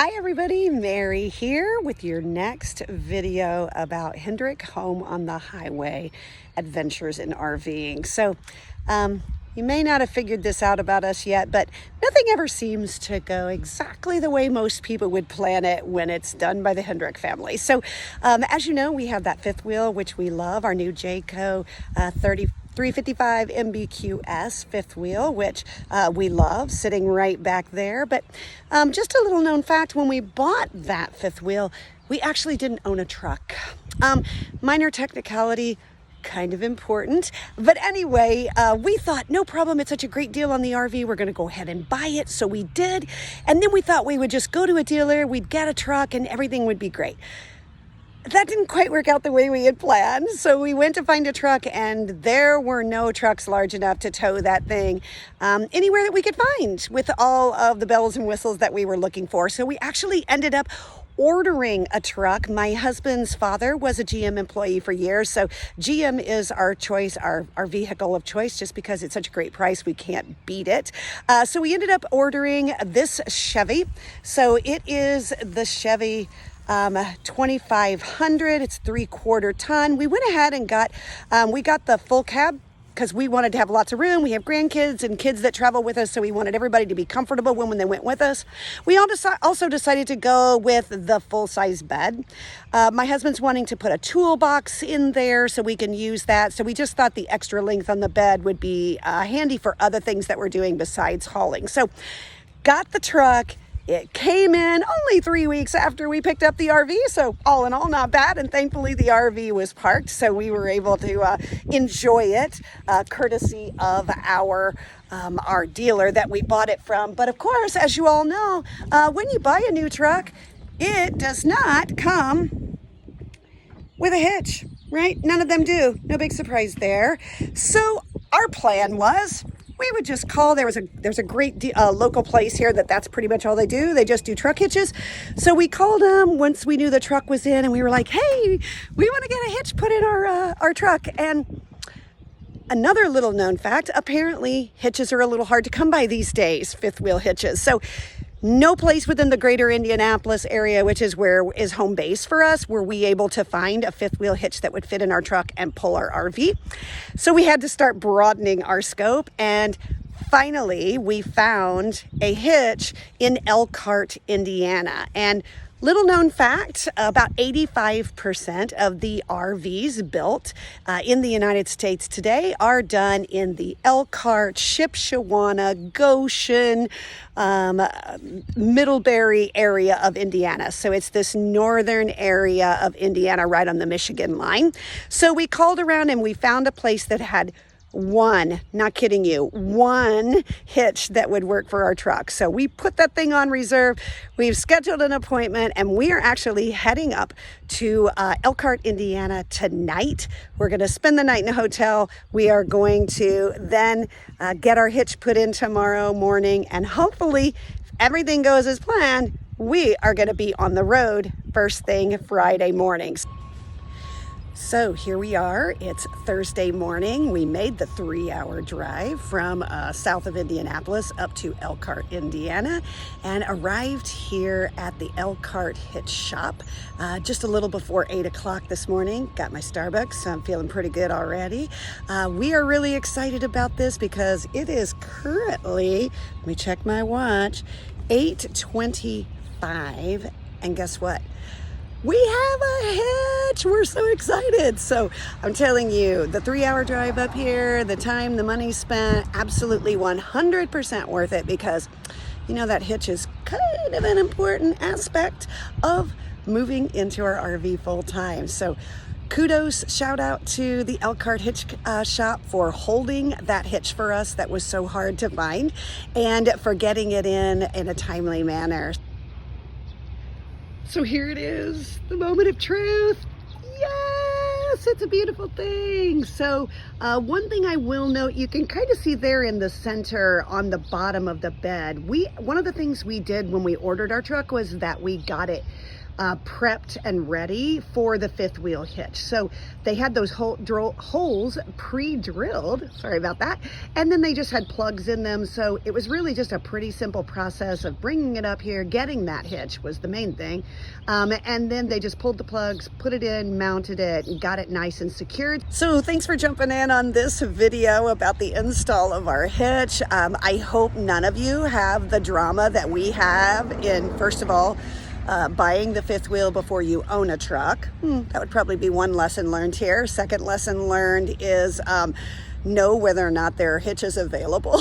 Hi everybody, Mary here with your next video about Hendrick Home on the Highway adventures in RVing. You may not have figured this out about us yet, but nothing ever seems to go exactly the way most people would plan it when it's done by the Hendrick family. As you know, we have that fifth wheel, which we love, our new Jayco 355 MBQS fifth wheel, which we love, sitting right back there. But just a little known fact, when we bought that fifth wheel, we actually didn't own a truck. Minor technicality, kind of important. But anyway, we thought, no problem, it's such a great deal on the RV, we're gonna go ahead and buy it. So we did. And then we thought we would just go to a dealer, we'd get a truck and everything would be great. That didn't quite work out the way we had planned. So we went to find a truck and there were no trucks large enough to tow that thing anywhere that we could find with all of the bells and whistles that we were looking for. So we actually ended up ordering a truck. My husband's father was a GM employee for years, so GM is our choice, our vehicle of choice, just because it's such a great price, we can't beat it. So we ended up ordering this Chevy. So it is the Chevy 2500. It's 3/4 ton. We went ahead and got the full cab because we wanted to have lots of room. We have grandkids and kids that travel with us, so we wanted everybody to be comfortable when they went with us. We also decided to go with the full-size bed. My husband's wanting to put a toolbox in there so we can use that. So we just thought the extra length on the bed would be handy for other things that we're doing besides hauling. So got the truck. It came in only 3 weeks after we picked up the RV, so all in all, not bad. And thankfully, the RV was parked, so we were able to enjoy it, courtesy of our dealer that we bought it from. But of course, as you all know, when you buy a new truck, it does not come with a hitch, right? None of them do. No big surprise there. So our plan was, we would just call. There's a great local place here that's pretty much all they do. They just do truck hitches. So we called them once we knew the truck was in, and we were like, hey, we want to get a hitch put in our truck. And another little known fact, apparently hitches are a little hard to come by these days, fifth wheel hitches. So no place within the greater Indianapolis area, which is where is home base for us, were we able to find a fifth wheel hitch that would fit in our truck and pull our RV. So we had to start broadening our scope, and finally we found a hitch in Elkhart, Indiana. And little known fact, about 85% of the RVs built in the United States today are done in the Elkhart, Shipshewana, Goshen, Middlebury area of Indiana. So it's this northern area of Indiana right on the Michigan line. So we called around and we found a place that had one, not kidding you, one hitch that would work for our truck. So we put that thing on reserve. We've scheduled an appointment and we are actually heading up to Elkhart, Indiana tonight. We're going to spend the night in a hotel. We are going to then get our hitch put in tomorrow morning, and hopefully, if everything goes as planned, we are going to be on the road first thing Friday mornings. So here we are, it's Thursday morning. We made the 3-hour drive from south of Indianapolis up to Elkhart, Indiana, and arrived here at the Elkhart Hitch Shop just a little before 8 o'clock this morning. Got my Starbucks, so I'm feeling pretty good already. We are really excited about this because it is currently, let me check my watch, 8:25, and guess what? We have a hitch. We're so excited. So I'm telling you, the 3-hour drive up here, the time, the money spent, absolutely 100% worth it, because you know that hitch is kind of an important aspect of moving into our RV full time. So kudos, shout out to the Elkhart Hitch Shop for holding that hitch for us that was so hard to find, and for getting it in a timely manner. So here it is, the moment of truth. Yes, it's a beautiful thing. So one thing I will note, you can kind of see there in the center on the bottom of the bed, one of the things we did when we ordered our truck was that we got it prepped and ready for the fifth wheel hitch. So they had those holes pre-drilled, sorry about that, and then they just had plugs in them. So it was really just a pretty simple process of bringing it up here, getting that hitch was the main thing, and then they just pulled the plugs, put it in, mounted it, and got it nice and secured. So thanks for jumping in on this video about the install of our hitch. I hope none of you have the drama that we have in, first of all, buying the fifth wheel before you own a truck. That would probably be one lesson learned here. Second lesson learned is know whether or not there are hitches available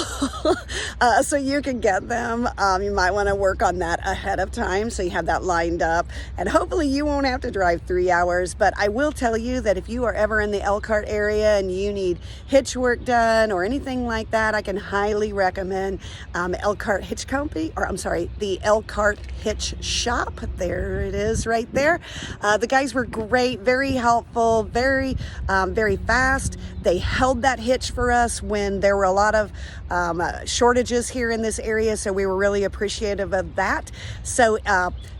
so you can get them. You might want to work on that ahead of time so you have that lined up, and hopefully you won't have to drive 3 hours. But I will tell you that if you are ever in the Elkhart area and you need hitch work done or anything like that, I can highly recommend Elkhart Hitch Company, or I'm sorry, the Elkhart Hitch Shop. There it is right there. The guys were great, very helpful, very fast. They held that hitch for us when there were a lot of shortages here in this area, so we were really appreciative of that. So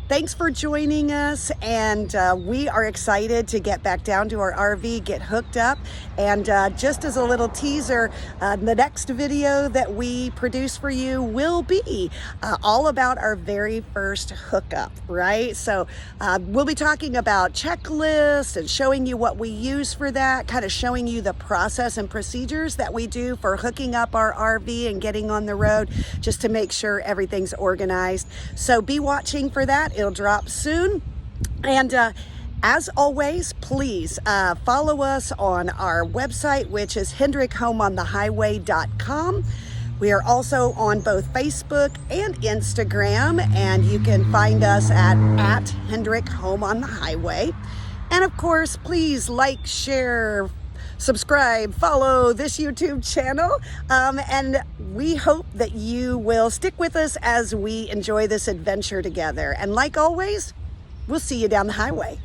thanks for joining us, and we are excited to get back down to our RV, get hooked up, and just as a little teaser, the next video that we produce for you will be all about our very first hookup, right? So we'll be talking about checklists and showing you what we use for that, kind of showing you the process and procedures that we do for hooking up our RV and getting on the road, just to make sure everything's organized. So be watching for that. It'll drop soon. And as always, please follow us on our website, which is hendrickhomeonthehighway.com. We are also on both Facebook and Instagram, and you can find us at Hendrick Home on the Highway. And of course, please like, share, subscribe, follow this YouTube channel, and we hope that you will stick with us as we enjoy this adventure together. And like always, we'll see you down the highway.